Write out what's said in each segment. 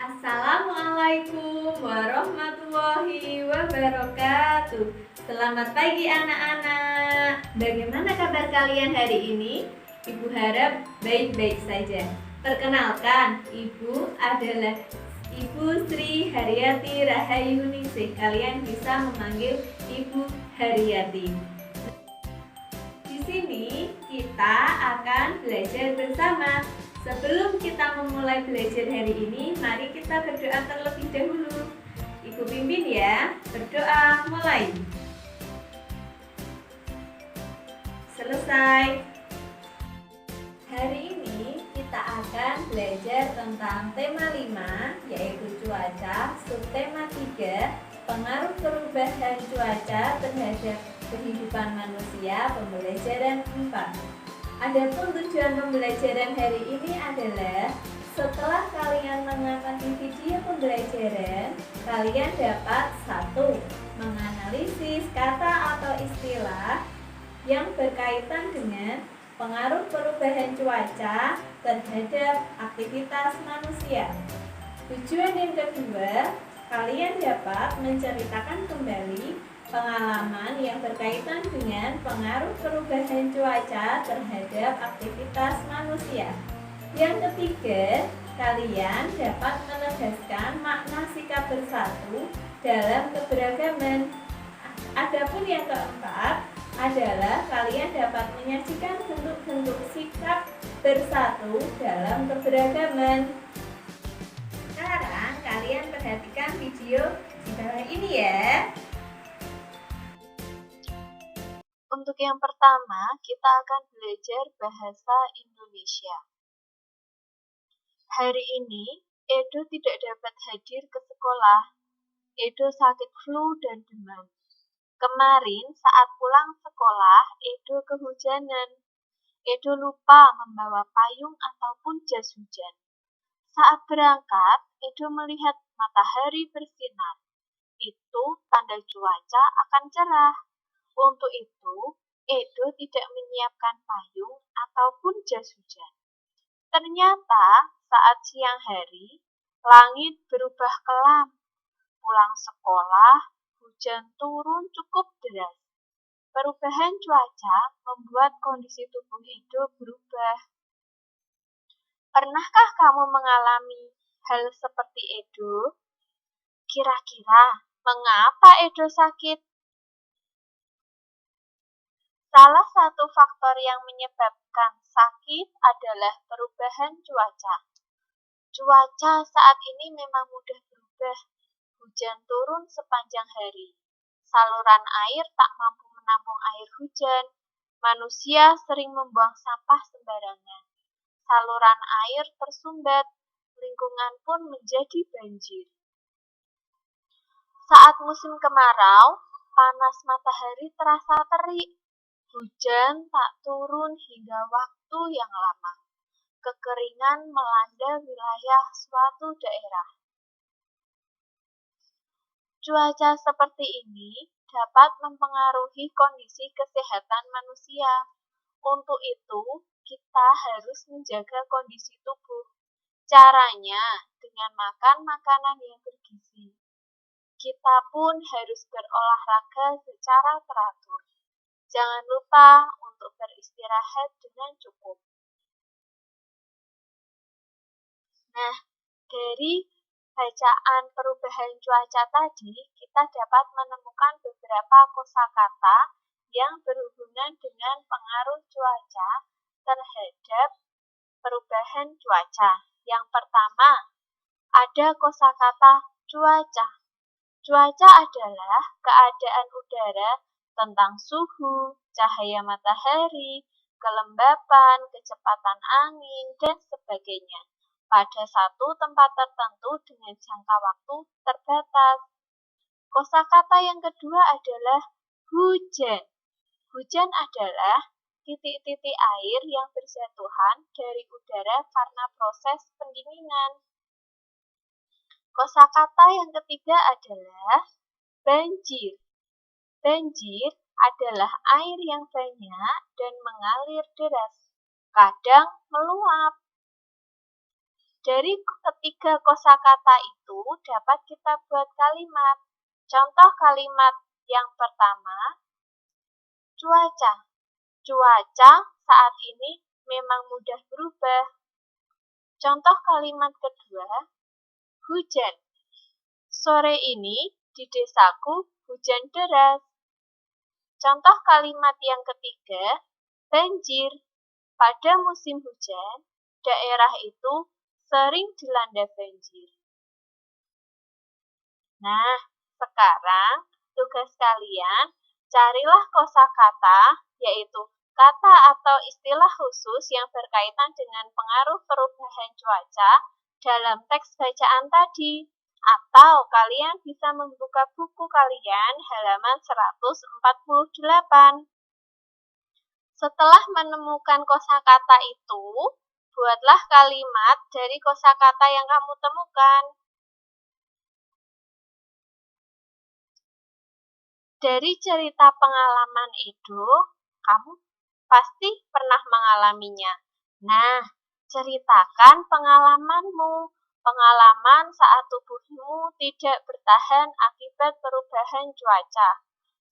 Assalamualaikum warahmatullahi wabarakatuh. Selamat pagi anak-anak. Bagaimana kabar kalian hari ini? Ibu harap baik-baik saja. Perkenalkan, Ibu adalah Ibu Sri Haryati Rahayuningsih. Kalian bisa memanggil Ibu Haryati. Di sini kita akan belajar bersama. Sebelum kita memulai belajar hari ini, mari kita berdoa terlebih dahulu. Ibu pimpin ya, berdoa mulai. Selesai. Hari ini kita akan belajar tentang tema 5, yaitu cuaca, subtema 3, pengaruh perubahan cuaca terhadap kehidupan manusia, pembelajaran 4. Adapun tujuan pembelajaran hari ini adalah setelah kalian mengamati video pembelajaran, kalian dapat 1. Menganalisis kata atau istilah yang berkaitan dengan pengaruh perubahan cuaca terhadap aktivitas manusia. Tujuan yang kedua, kalian dapat menceritakan kembali pengalaman yang berkaitan dengan pengaruh perubahan cuaca terhadap aktivitas manusia. Yang ketiga, kalian dapat menegaskan makna sikap bersatu dalam keberagaman. Adapun yang keempat adalah kalian dapat menyajikan bentuk-bentuk sikap bersatu dalam keberagaman. Sekarang kalian perhatikan video di bawah ini ya. Untuk yang pertama, kita akan belajar bahasa Indonesia. Hari ini, Edo tidak dapat hadir ke sekolah. Edo sakit flu dan demam. Kemarin, saat pulang sekolah, Edo kehujanan. Edo lupa membawa payung ataupun jas hujan. Saat berangkat, Edo melihat matahari bersinar. Itu tanda cuaca akan cerah. Untuk itu, Edo tidak menyiapkan payung ataupun jas hujan. Ternyata saat siang hari, langit berubah kelam. Pulang sekolah, hujan turun cukup deras. Perubahan cuaca membuat kondisi tubuh Edo berubah. Pernahkah kamu mengalami hal seperti Edo? Kira-kira mengapa Edo sakit? Salah satu faktor yang menyebabkan sakit adalah perubahan cuaca. Cuaca saat ini memang mudah berubah. Hujan turun sepanjang hari. Saluran air tak mampu menampung air hujan. Manusia sering membuang sampah sembarangan. Saluran air tersumbat. Lingkungan pun menjadi banjir. Saat musim kemarau, panas matahari terasa terik. Hujan tak turun hingga waktu yang lama. Kekeringan melanda wilayah suatu daerah. Cuaca seperti ini dapat mempengaruhi kondisi kesehatan manusia. Untuk itu, kita harus menjaga kondisi tubuh. Caranya dengan makan makanan yang bergizi. Kita pun harus berolahraga secara teratur. Jangan lupa untuk beristirahat dengan cukup. Nah, dari bacaan perubahan cuaca tadi, kita dapat menemukan beberapa kosakata yang berhubungan dengan pengaruh cuaca terhadap perubahan cuaca. Yang pertama, ada kosakata cuaca. Cuaca adalah keadaan udara tentang suhu, cahaya matahari, kelembapan, kecepatan angin, dan sebagainya pada satu tempat tertentu dengan jangka waktu terbatas. Kosakata yang kedua adalah hujan. Hujan adalah titik-titik air yang berjatuhan dari udara karena proses pendinginan. Kosakata yang ketiga adalah banjir. Banjir adalah air yang banyak dan mengalir deras, kadang meluap. Dari ketiga kosakata itu dapat kita buat kalimat. Contoh kalimat yang pertama, cuaca. Cuaca saat ini memang mudah berubah. Contoh kalimat kedua, hujan. Sore ini di desaku hujan deras. Contoh kalimat yang ketiga, banjir. Pada musim hujan, daerah itu sering dilanda banjir. Nah, sekarang tugas kalian, carilah kosakata, yaitu kata atau istilah khusus yang berkaitan dengan pengaruh perubahan cuaca dalam teks bacaan tadi. Atau kalian bisa membuka buku kalian halaman 148. Setelah menemukan kosakata itu, buatlah kalimat dari kosakata yang kamu temukan. Dari cerita pengalaman Edo, kamu pasti pernah mengalaminya. Nah, ceritakan pengalamanmu. Pengalaman saat tubuhmu tidak bertahan akibat perubahan cuaca.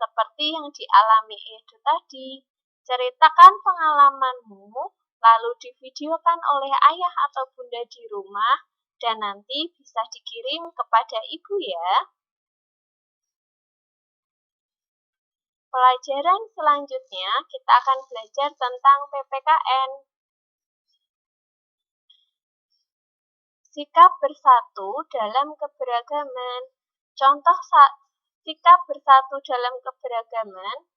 Seperti yang dialami Edo tadi. Ceritakan pengalamanmu, lalu divideokan oleh ayah atau bunda di rumah, dan nanti bisa dikirim kepada ibu ya. Pelajaran selanjutnya kita akan belajar tentang PPKN. Sikap bersatu dalam keberagaman. Contoh sikap bersatu dalam keberagaman.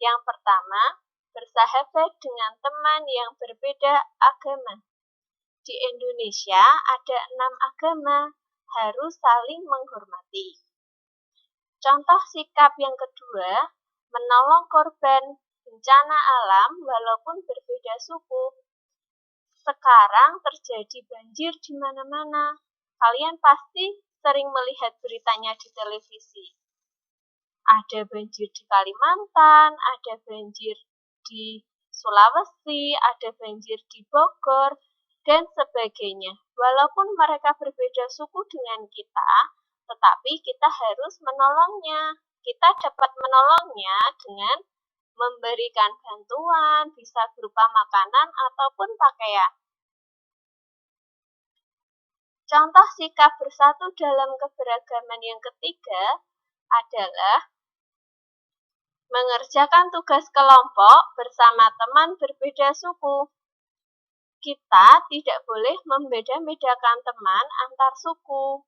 Yang pertama, bersahabat dengan teman yang berbeda agama. Di Indonesia ada 6 agama, harus saling menghormati. Contoh sikap yang kedua, menolong korban bencana alam walaupun berbeda suku. Sekarang terjadi banjir di mana-mana. Kalian pasti sering melihat beritanya di televisi. Ada banjir di Kalimantan, ada banjir di Sulawesi, ada banjir di Bogor, dan sebagainya. Walaupun mereka berbeda suku dengan kita, tetapi kita harus menolongnya. Kita dapat menolongnya dengan memberikan bantuan, bisa berupa makanan ataupun pakaian. Contoh sikap bersatu dalam keberagaman yang ketiga adalah mengerjakan tugas kelompok bersama teman berbeda suku. Kita tidak boleh membeda-bedakan teman antar suku.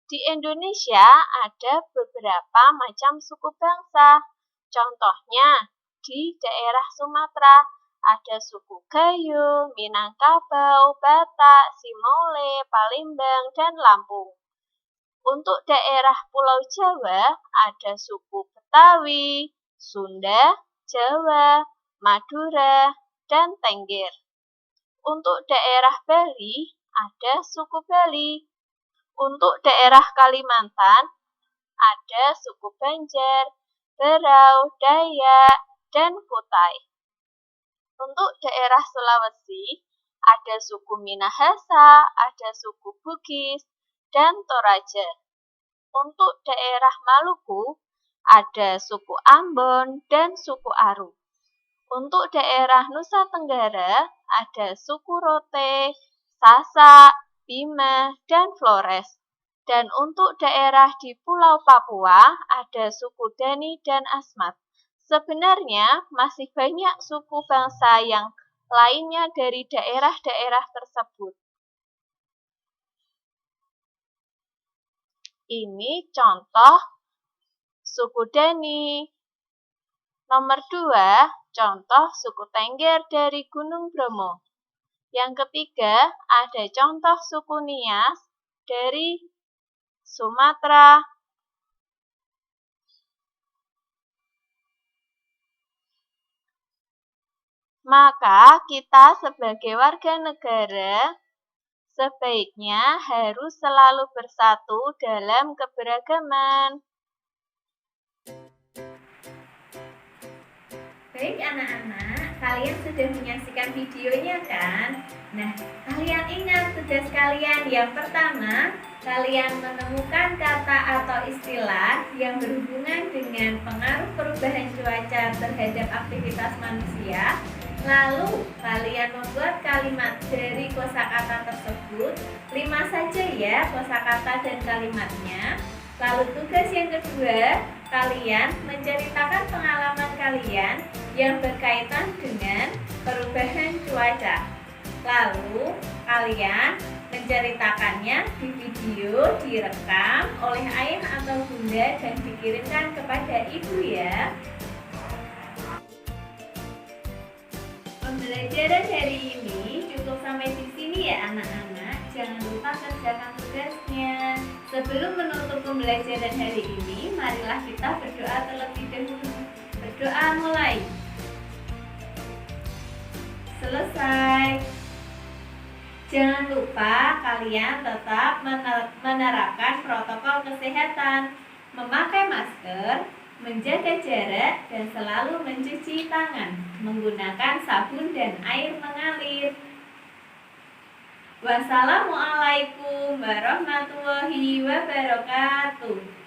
Di Indonesia ada beberapa macam suku bangsa. Contohnya, di daerah Sumatera ada suku Gayo, Minangkabau, Batak, Simole, Palembang, dan Lampung. Untuk daerah Pulau Jawa ada suku Betawi, Sunda, Jawa, Madura, dan Tengger. Untuk daerah Bali ada suku Bali. Untuk daerah Kalimantan ada suku Banjar, Berau, Dayak, dan Kutai. Untuk daerah Sulawesi ada suku Minahasa, ada suku Bugis, dan Toraja. Untuk daerah Maluku ada suku Ambon dan suku Aru. Untuk daerah Nusa Tenggara ada suku Rote, Sasak, Bima, dan Flores. Dan untuk daerah di Pulau Papua ada suku Dani dan Asmat. Sebenarnya masih banyak suku bangsa yang lainnya dari daerah-daerah tersebut. Ini contoh suku Dani. Nomor 2, contoh suku Tengger dari Gunung Bromo. Yang ketiga, ada contoh suku Nias dari Sumatera. Maka kita sebagai warga negara sebaiknya harus selalu bersatu dalam keberagaman. Baik anak-anak, kalian sudah menyaksikan videonya kan? Nah, kalian ingat tugas kalian yang pertama, kalian menemukan kata atau istilah yang berhubungan dengan pengaruh perubahan cuaca terhadap aktivitas manusia. Lalu, kalian membuat kalimat dari kosakata tersebut. 5 saja ya kosakata dan kalimatnya. Lalu tugas yang kedua, kalian menceritakan pengalaman kalian yang berkaitan dengan perubahan cuaca. Lalu, kalian menceritakannya di video direkam oleh ayah atau bunda dan dikirimkan kepada ibu ya. Pembelajaran hari ini cukup sampai di sini ya anak-anak. Jangan lupa kerjakan tugasnya. Sebelum menutup pembelajaran hari ini, marilah kita berdoa terlebih dahulu. Berdoa mulai. Selesai. Jangan lupa kalian tetap menerapkan protokol kesehatan, memakai masker, menjaga jarak, dan selalu mencuci tangan menggunakan sabun dan air mengalir. Wassalamualaikum warahmatullahi wabarakatuh.